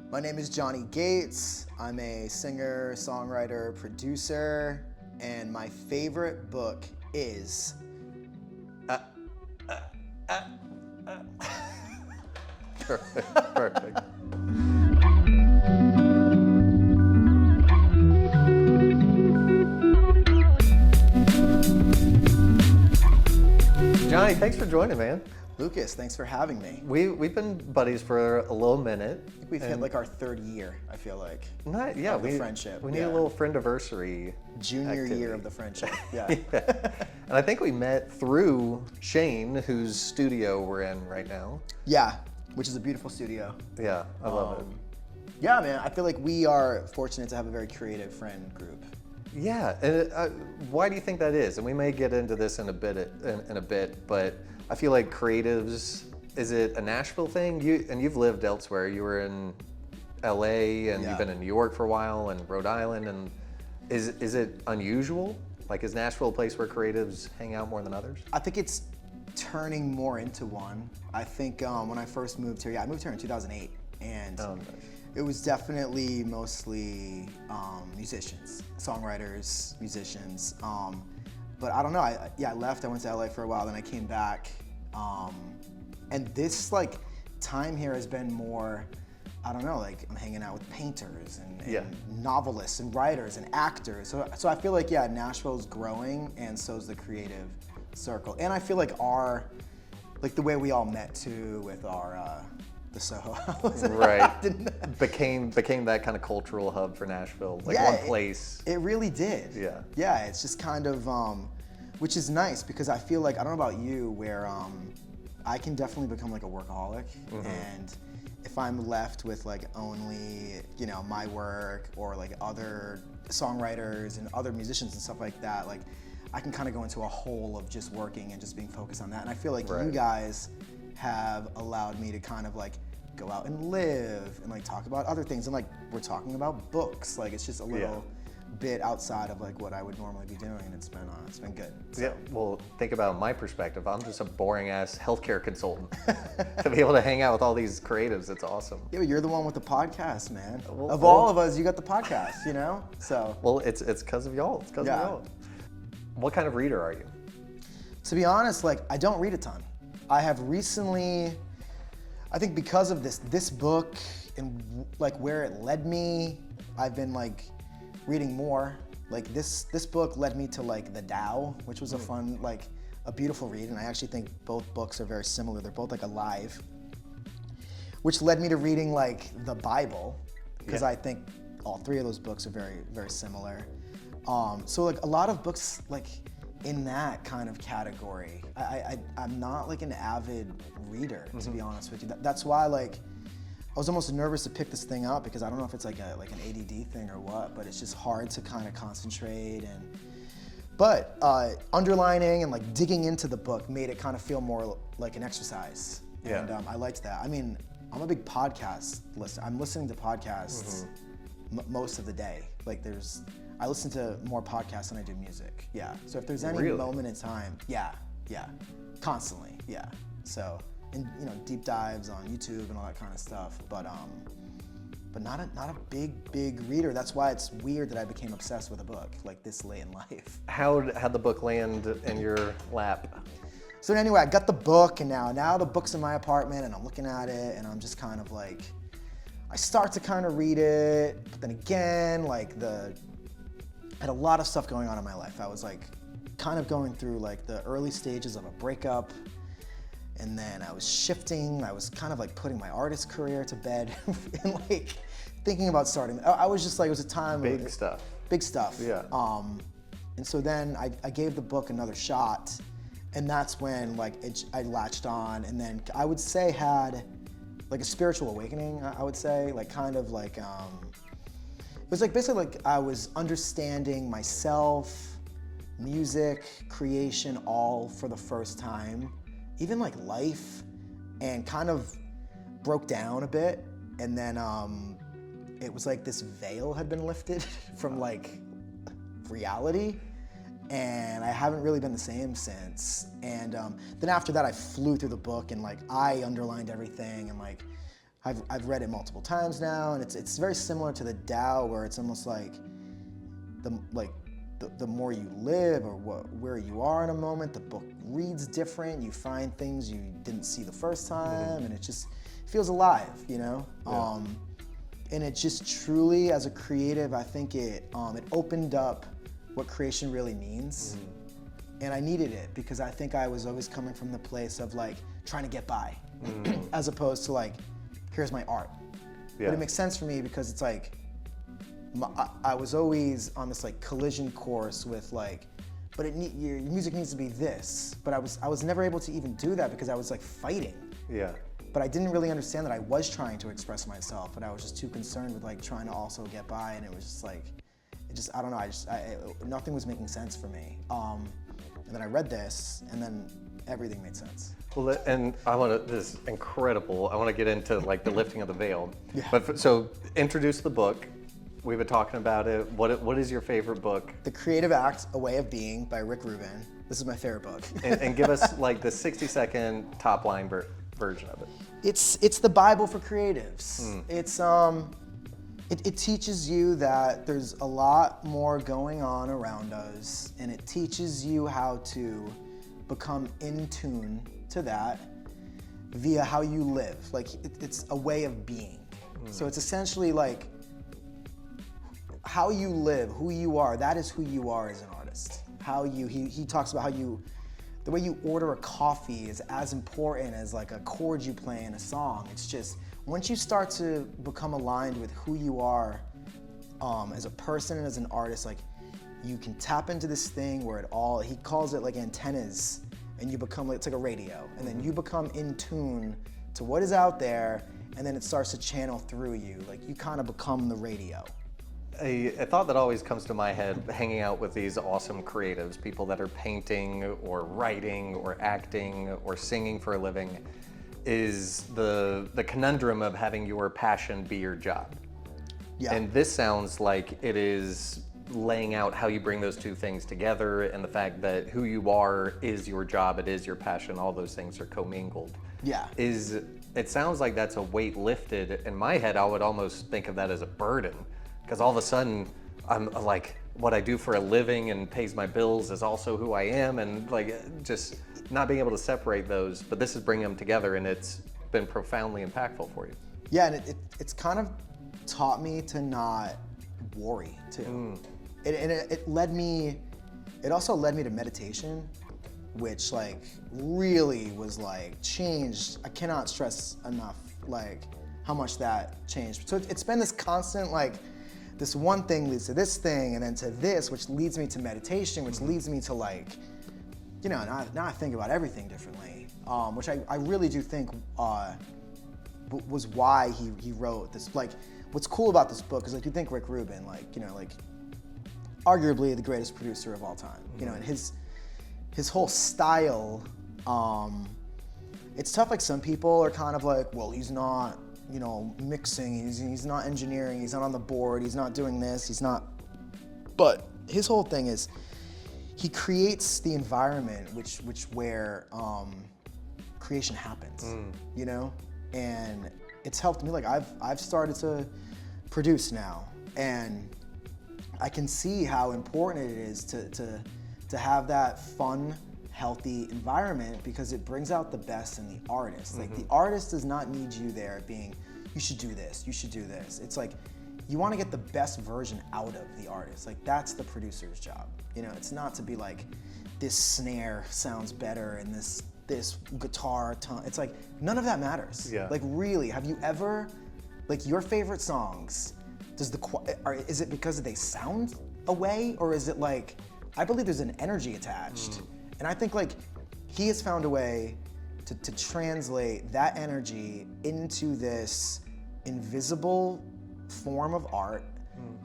My name is Johnny Gates. I'm a singer, songwriter, producer, and my favorite book is... Perfect. Johnny, thanks for joining, man. Lucas, thanks for having me. We've been buddies for a little minute. I think we've hit like our third year, I feel like. Of the friendship. We need a little friendiversary. Junior activity. year of the friendship, yeah. And I think we met through Shane, whose studio we're in right now. Yeah, which is a beautiful studio. Yeah, I love it. Yeah, man, I feel like we are fortunate to have a very creative friend group. Yeah, and why do you think that is? And we may get into this in a bit, but I feel like creatives, is it a Nashville thing? You've lived elsewhere. You were in LA and you've been in New York for a while and Rhode Island. And is it unusual? Like, is Nashville a place where creatives hang out more than others? I think it's turning more into one. I think when I first moved here, I moved here in 2008, and it was definitely mostly musicians, songwriters, musicians. But I don't know, I left, I went to LA for a while, then I came back. And this time here has been more, I don't know, like I'm hanging out with painters and novelists and writers and actors. So I feel like, Nashville's growing, and so's the creative circle. And I feel like the way we all met too with our, the Soho House. Right. became that kind of cultural hub for Nashville, one place. It really did. Yeah. Yeah, it's just kind of, which is nice because I feel like, I don't know about you, where I can definitely become like a workaholic, and if I'm left with only, my work or other songwriters and other musicians and stuff like that, I can kind of go into a hole of just working and just being focused on that. And I feel like you guys have allowed me to kind of go out and live and talk about other things, and we're talking about books. It's just a little bit outside of what I would normally be doing, and it's been good. So. Yeah, well, think about my perspective. I'm just a boring ass healthcare consultant. To be able to hang out with all these creatives, it's awesome. Yeah, but you're the one with the podcast, man. Of all of us, you got the podcast, So. Well, it's because of y'all. It's because of y'all. What kind of reader are you? To be honest, I don't read a ton. I have recently, I think because of this book and where it led me, I've been reading more. This book led me to the Tao, which was a fun, a beautiful read, and I actually think both books are very similar. They're both alive, which led me to reading the Bible, because I think all three of those books are very, very similar. So a lot of books in that kind of category. I'm not an avid reader, to be honest with you. That's why I was almost nervous to pick this thing up, because I don't know if it's an ADD thing or what, but it's just hard to kind of concentrate. But underlining and digging into the book made it kind of feel more like an exercise. Yeah. And I liked that. I mean, I'm a big podcast listener. I'm listening to podcasts most of the day. I listen to more podcasts than I do music. Yeah. So if there's any moment in time, constantly. Yeah. So, and deep dives on YouTube and all that kind of stuff. But not a big reader. That's why it's weird that I became obsessed with a book this late in life. How'd the book land in your lap? So anyway, I got the book, and now the book's in my apartment, and I'm looking at it, and I'm just kind of I start to kind of read it, but then again, I had a lot of stuff going on in my life. I was kind of going through the early stages of a breakup, and then I was shifting. I was kind of putting my artist career to bed and thinking about starting. I was just it was a time big stuff. Big stuff. Yeah. And so then I gave the book another shot, and that's when I latched on, and then I would say had a spiritual awakening. I would say it was basically I was understanding myself, music, creation, all for the first time, even life, and kind of broke down a bit. And then it was this veil had been lifted from reality, and I haven't really been the same since. And then after that, I flew through the book, and I underlined everything, and I've read it multiple times now, and it's very similar to the Tao, where it's almost like the more you live or where you are in a moment, the book reads different. You find things you didn't see the first time, and it just feels alive, you know. Yeah. And it just truly, as a creative, I think it opened up what creation really means. And I needed it because I think I was always coming from the place of like trying to get by, as opposed to like, here's my art. Yeah. But it makes sense for me because it's like, I was always on this like collision course with like, but your music needs to be this. But I was never able to even do that because I was like fighting. Yeah. But I didn't really understand that I was trying to express myself, but I was just too concerned with like trying to also get by, and it was just like, I don't know, nothing was making sense for me. And then I read this, and then everything made sense. Well, and this is incredible. I want to get into like the lifting of the veil. Yeah. But so introduce the book. We've been talking about it. What is your favorite book? The Creative Act, A Way of Being by Rick Rubin. This is my favorite book. and give us like the 60-second top line version of it. It's the Bible for creatives. It's it teaches you that there's a lot more going on around us, and it teaches you how to become in tune to that via how you live. Like it's a way of being. So it's essentially like how you live, who you are. That is who you are as an artist. He talks about how the way you order a coffee is as important as like a chord you play in a song. It's just, once you start to become aligned with who you are as a person and as an artist, like you can tap into this thing where he calls it like antennas, and you become like, it's like a radio, and then you become in tune to what is out there, and then it starts to channel through you. Like you kind of become the radio. A thought that always comes to my head hanging out with these awesome creatives, people that are painting or writing or acting or singing for a living, is the conundrum of having your passion be your job. Yeah. And this sounds like it is laying out how you bring those two things together, and the fact that who you are is your job, it is your passion, all those things are commingled. Yeah. It sounds like that's a weight lifted. In my head, I would almost think of that as a burden. Because all of a sudden, I'm like, what I do for a living and pays my bills is also who I am, and like just not being able to separate those. But this is bringing them together, and it's been profoundly impactful for you. Yeah, and it's kind of taught me to not worry too. It also led me to meditation, which like really was like changed. I cannot stress enough like how much that changed. So it's been this constant like, this one thing leads to this thing, and then to this, which leads me to meditation, which leads me to like, you know, now I think about everything differently, which I really do think was why he wrote this. Like, what's cool about this book is like, you think Rick Rubin, like, you know, like arguably the greatest producer of all time, you know, and his whole style, it's tough. Like some people are kind of like, well, he's not, you know, mixing, he's not engineering, he's not on the board, he's not doing this, he's not. But his whole thing is he creates the environment where creation happens, you know? And it's helped me. Like I've started to produce now, and I can see how important it is to have that fun, healthy environment, because it brings out the best in the artist. Like the artist does not need you there being, you should do this, you should do this. It's like, you want to get the best version out of the artist. Like that's the producer's job. You know, it's not to be like, this snare sounds better and this guitar tone. It's like, none of that matters. Yeah. Like really, have you ever, like your favorite songs, is it because they sound a way, or is it like, I believe there's an energy attached. And I think like he has found a way to translate that energy into this invisible form of art,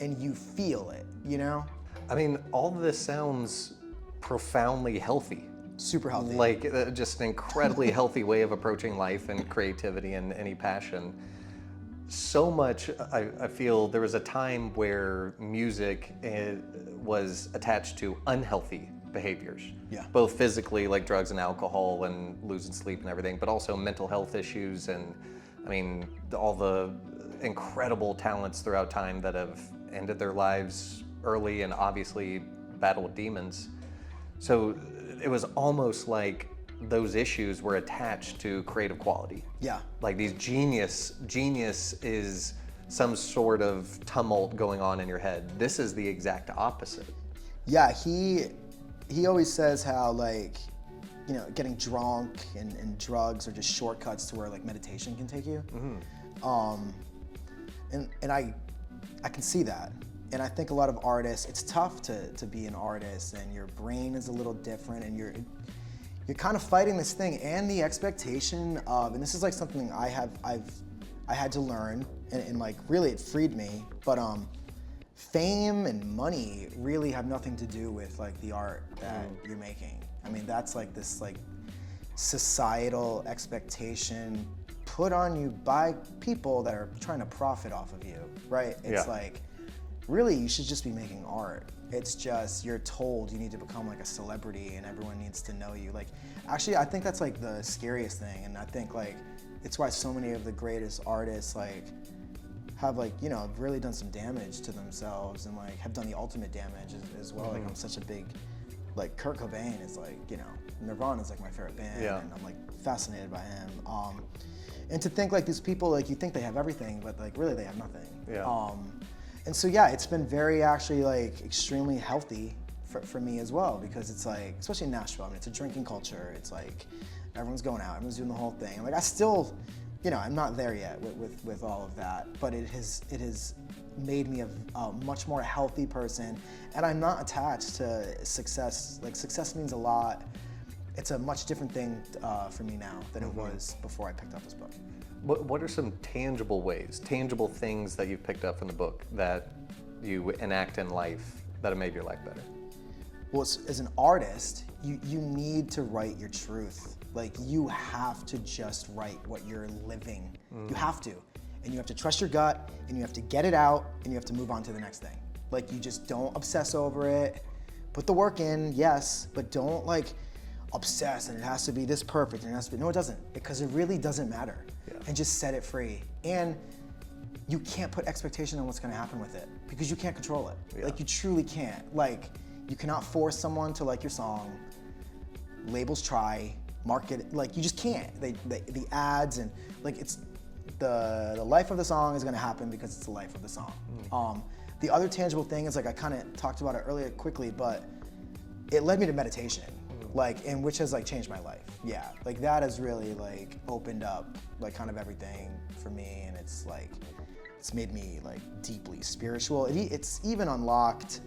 and you feel it, you know? I mean, all of this sounds profoundly healthy. Super healthy. Like just an incredibly healthy way of approaching life and creativity and any passion. So much, I feel there was a time where music was attached to unhealthy behaviors. Yeah. Both physically, like drugs and alcohol and losing sleep and everything, but also mental health issues and I mean, all the incredible talents throughout time that have ended their lives early and obviously battled demons. So it was almost like those issues were attached to creative quality. Yeah. Like these genius is some sort of tumult going on in your head. This is the exact opposite. Yeah, he always says how, like, you know, getting drunk and drugs are just shortcuts to where, like, meditation can take you. And I can see that. And I think a lot of artists, it's tough to be an artist, and your brain is a little different, and you're kind of fighting this thing and the expectation of, and this is like something I had to learn, and like really it freed me, but fame and money really have nothing to do with like the art that you're making. I mean, that's like this like societal expectation put on you by people that are trying to profit off of you, right? It's like, really, you should just be making art. It's just, you're told you need to become like a celebrity and everyone needs to know you. Like, actually, I think that's like the scariest thing. And I think like, it's why so many of the greatest artists like have like, you know, really done some damage to themselves and like have done the ultimate damage as well. Like I'm such a big, like Kurt Cobain is like, you know, Nirvana is like my favorite band and I'm like fascinated by him. And to think like these people, like you think they have everything, but like really they have nothing. And so yeah, it's been very actually like extremely healthy for me as well, because it's like, especially in Nashville, I mean, it's a drinking culture. It's like everyone's going out, everyone's doing the whole thing. Like I still, you know, I'm not there yet with all of that, but it has made me a much more healthy person, and I'm not attached to success. Like success means a lot. It's a much different thing for me now than it was before I picked up this book. What are some tangible ways, tangible things that you've picked up from the book that you enact in life that have made your life better? Well, as an artist, you need to write your truth. Like you have to just write what you're living. You have to. And you have to trust your gut, and you have to get it out, and you have to move on to the next thing. Like you just don't obsess over it. Put the work in, yes, but don't like obsess and it has to be this perfect and it has to be, no, it doesn't, because it really doesn't matter. And just set it free. And you can't put expectation on what's gonna happen with it because you can't control it. Like you truly can't. Like you cannot force someone to like your song. Labels try, market, like you just can't. The ads and like it's, the life of the song is gonna happen because it's the life of the song. The other tangible thing is like, I kind of talked about it earlier quickly, but it led me to meditation. Like, and which has like changed my life. Yeah, like that has really like opened up like kind of everything for me, and it's like, it's made me like deeply spiritual. It's even unlocked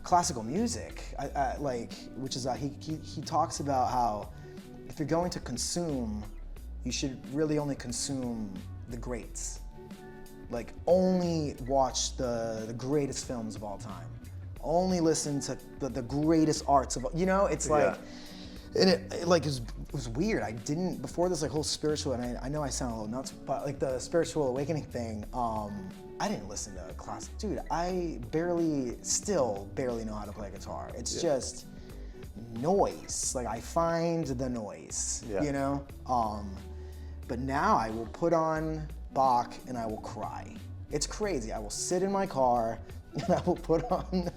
classical music, like, which is, he talks about how if you're going to consume, you should really only consume the greats. Like only watch the greatest films of all time. Only listen to the greatest arts of, you know, it's like, and it like it was weird. I didn't, before this like whole spiritual, and I know I sound a little nuts, but like the spiritual awakening thing, I didn't listen to classic. Dude, I still barely know how to play guitar. It's just noise. Like I find the noise, you know? But now I will put on Bach and I will cry. It's crazy. I will sit in my car and I will put on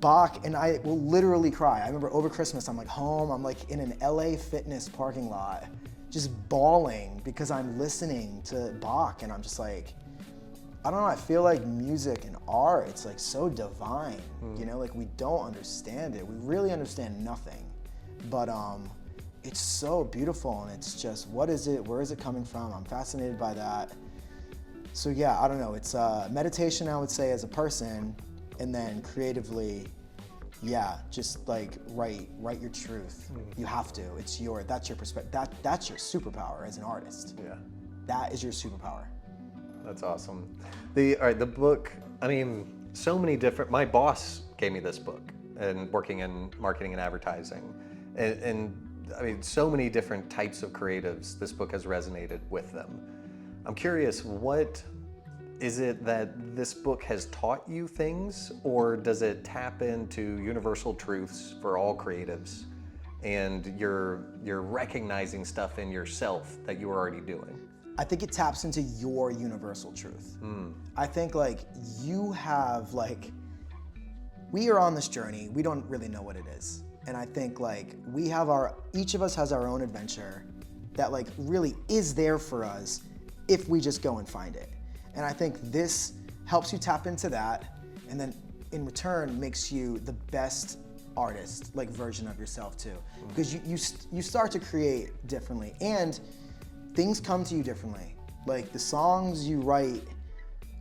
Bach and I will literally cry. I remember over Christmas, I'm like home, I'm like in an LA Fitness parking lot, just bawling because I'm listening to Bach, and I'm just like, I don't know, I feel like music and art, it's like so divine, you know, like we don't understand it. We really understand nothing, but it's so beautiful, and it's just, what is it? Where is it coming from? I'm fascinated by that. So yeah, I don't know, it's meditation, I would say, as a person, and then creatively, yeah, just like write your truth. You have to, that's your perspective, that's your superpower as an artist. Yeah. That is your superpower. That's awesome. All right, the book, I mean, so many different, my boss gave me this book, and working in marketing and advertising, and I mean, so many different types of creatives, this book has resonated with them. I'm curious, what is it that this book has taught you things, or does it tap into universal truths for all creatives, and you're recognizing stuff in yourself that you were already doing? I think it taps into your universal truth. I think like you have like, we are on this journey, we don't really know what it is. And I think like each of us has our own adventure that like really is there for us if we just go and find it. And I think this helps you tap into that, and then in return makes you the best artist, like version of yourself too. Because you start to create differently, and things come to you differently. Like the songs you write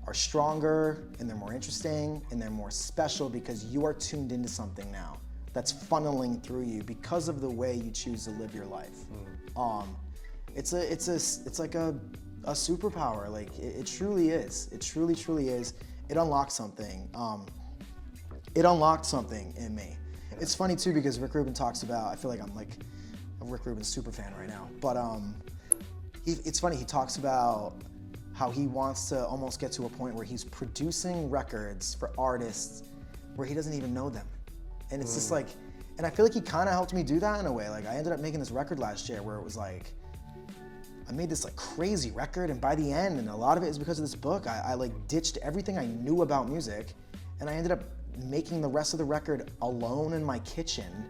are stronger, and they're more interesting, and they're more special because you are tuned into something now that's funneling through you because of the way you choose to live your life. It's like a superpower. Like it truly is. It truly is. It unlocked something. It unlocked something in me. It's funny too because Rick Rubin talks about. I feel like I'm like a Rick Rubin super fan right now. But it's funny. He talks about how he wants to almost get to a point where he's producing records for artists where he doesn't even know them. And it's just like, and I feel like he kind of helped me do that in a way. Like I ended up making this record last year where it was like, I made this like crazy record, and by the end, and a lot of it is because of this book, I like ditched everything I knew about music, and I ended up making the rest of the record alone in my kitchen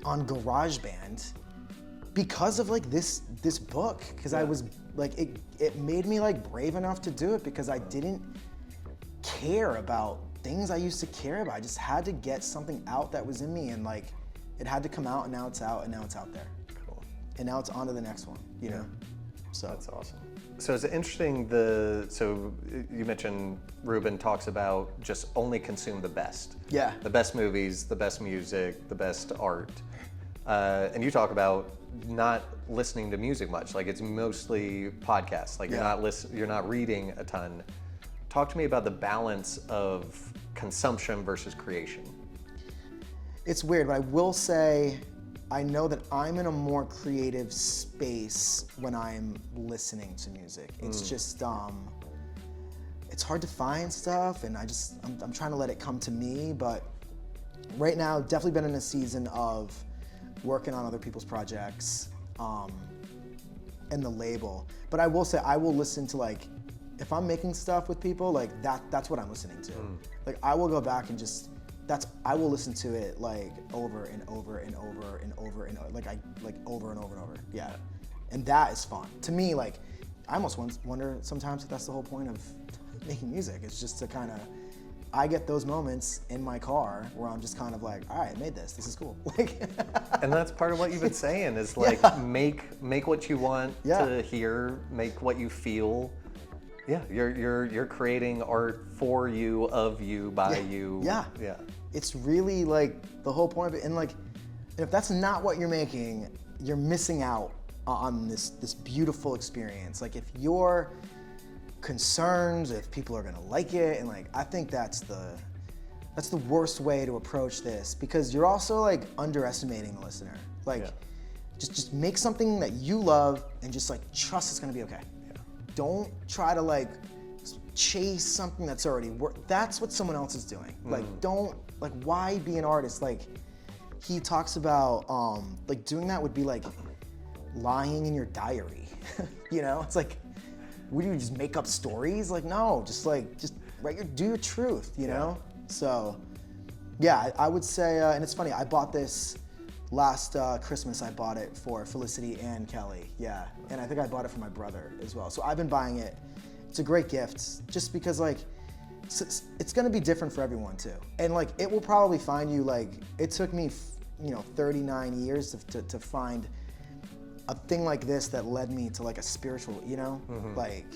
on GarageBand because of like this book. Because I was like, it made me like brave enough to do it because I didn't care about things I used to care about. I just had to get something out that was in me, and like it had to come out, and now it's out, and now it's out there. Cool. And now it's on to the next one, you know? So that's awesome. So it's interesting, so you mentioned Rubin talks about just only consume the best. Yeah. The best movies, the best music, the best art. And you talk about not listening to music much, like it's mostly podcasts, like you're not reading a ton. Talk to me about the balance of consumption versus creation. It's weird, but I will say, I know that I'm in a more creative space when I'm listening to music. It's just, it's hard to find stuff, and I'm trying to let it come to me, but right now, definitely been in a season of working on other people's projects, and the label. But I will say, I will listen to like, if I'm making stuff with people, like that's what I'm listening to. Like I will go back and just, I will listen to it like over and over and over and over and over, like over and over and over. Yeah. And that is fun. To me, like, I almost wonder sometimes if that's the whole point of making music. It's just to kind of, I get those moments in my car where I'm just kind of like, all right, I made this. This is cool. Like, and that's part of what you've been saying is like, make what you want to hear, make what you feel. Yeah, you're creating art for you, of you, by you. Yeah. Yeah. It's really like the whole point of it. And like, if that's not what you're making, you're missing out on this beautiful experience. Like if you're concerned if people are gonna like it, and like, I think that's the worst way to approach this, because you're also like underestimating the listener. Like, just make something that you love and just like trust it's gonna be okay. Don't try to like chase something that's already that's what someone else is doing. Like why be an artist? Like he talks about like doing that would be like lying in your diary. You know, it's like, would you just make up stories? Like no, just do your truth, you know? So yeah, I would say, and it's funny, I bought this last Christmas. I bought it for Felicity and Kelly, yeah. And I think I bought it for my brother as well. So I've been buying it. It's a great gift, just because like, it's gonna be different for everyone too. And like, it will probably find you, like, it took me, 39 years to find a thing like this that led me to like a spiritual, like,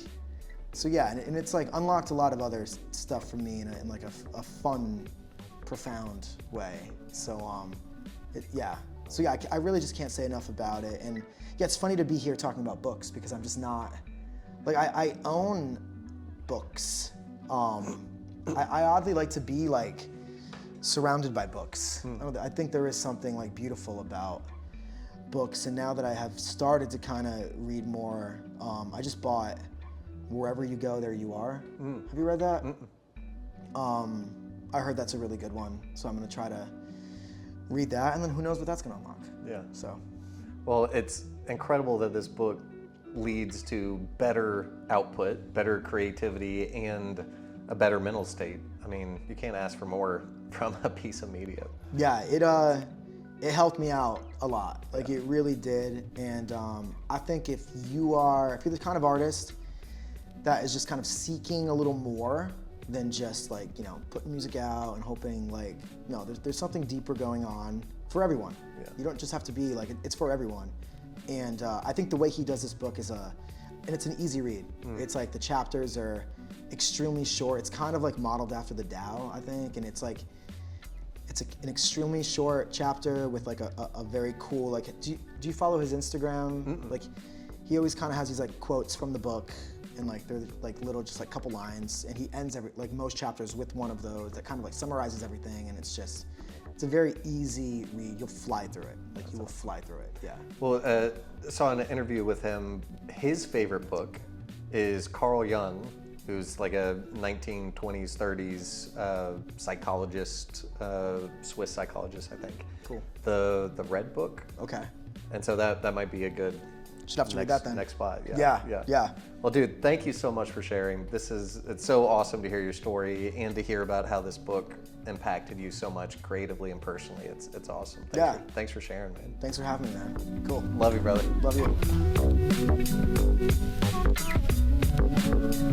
so yeah, and it's like unlocked a lot of other stuff for me in like a fun, profound way. So So yeah, I really just can't say enough about it. And yeah, it's funny to be here talking about books because I'm just not, like I own books. I oddly like to be like surrounded by books. I think there is something like beautiful about books. And now that I have started to kind of read more, I just bought Wherever You Go, There You Are. Have you read that? I heard that's a really good one. So I'm gonna try to read that, and then who knows what that's gonna unlock. Yeah. So. Well, it's incredible that this book leads to better output, better creativity, and a better mental state. I mean, you can't ask for more from a piece of media. Yeah, it helped me out a lot. Like it really did. And I think if you're the kind of artist that is just kind of seeking a little more than just like, putting music out and hoping like, no, there's something deeper going on for everyone. Yeah. You don't just have to be like, it's for everyone. And I think the way he does this book is and it's an easy read. It's like the chapters are extremely short. It's kind of like modeled after the Tao, I think. And it's like, an extremely short chapter with like a very cool, like, do you follow his Instagram? Mm-mm. Like, he always kind of has these like quotes from the book, and like they're like little, just like couple lines, and he ends like most chapters with one of those that kind of like summarizes everything, and it's a very easy read. You'll fly through it. Like you will fly through it. Yeah. Well, saw an interview with him. His favorite book is Carl Jung, who's like a 1920s, 30s psychologist, Swiss psychologist, I think. Cool. The Red Book. Okay. And so that might be a good Should have to read that then. next spot. Yeah. Well, dude, thank you so much for sharing. It's so awesome to hear your story and to hear about how this book impacted you so much creatively and personally. It's awesome. Thanks for sharing, man. Thanks for having me, man. Cool. Love you, brother. Love you.